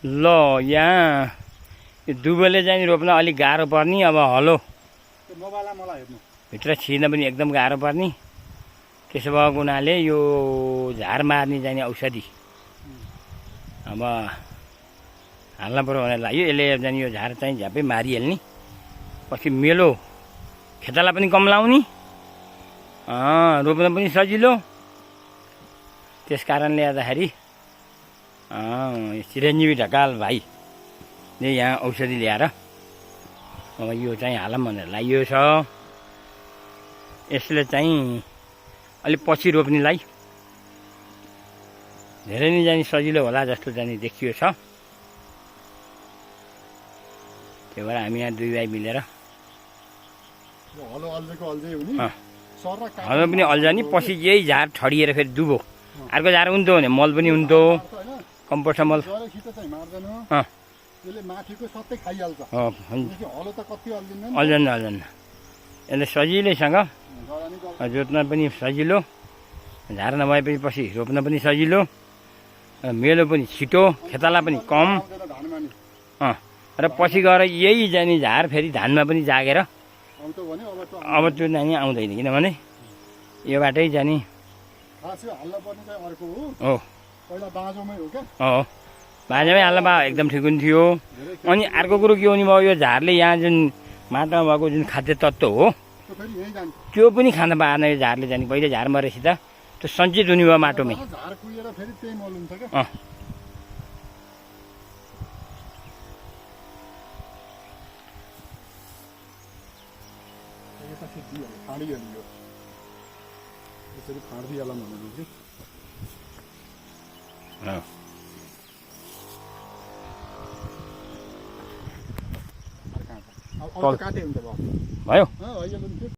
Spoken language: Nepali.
ल यहाँ यो दुबोले चाहिँ रोप्न अलिक गाह्रो पर्ने। अब हलो भित्र छिर्न पनि एकदम गाह्रो पर्ने। त्यसो भएको हुनाले यो झार मार्ने जाने औषधि अब हाल्न पर्यो भनेर लाग्यो। यसले जाने यो झार चाहिँ झ्यापै मारिहाल्ने। पछि मेलो खेताला पनि कम लाउने, रोप्न पनि सजिलो। त्यस कारणले गर्दाखेरि चिरञ्जीवी ढकाल भाइले यहाँ औषधि ल्याएर अब यो चाहिँ हालौँ भनेर लागियो छ। यसले चाहिँ अलिक पछि रोप्नेलाई धेरै नै जाने सजिलो होला जस्तो जाने देखियो छ। त्यही भएर हामी यहाँ दुई भाइ मिलेर हलो पनि अल्झा नि। पछि यही झार ठडिएर फेरि दुबो अर्को झार हुन्थ्यो भने मल पनि हुन्थ्यो, कम्पोस्ट मल। अल्झन्न अल्झन्न। यसले सजिलैसँग जोत्न पनि सजिलो, झार नभएपछि पछि रोप्न पनि सजिलो, मेलो पनि छिटो, खेताला पनि कम। र पछि गएर यही जाने झार फेरि धानमा पनि जागेर अब त्यो नानी आउँदैन। किनभने यो बाटै जाने हो। बाँझोमै हाल्न भए एकदम ठिक हुन्थ्यो। अनि अर्को कुरो के हो नि भयो, यो झारले यहाँ जुन माटोमा भएको जुन खाद्य तत्त्व हो त्यो पनि खान पाएन। यो झारले जाने पहिले झार मरेपछि त त्यो सञ्चित हुने भयो माटोमै। भयो।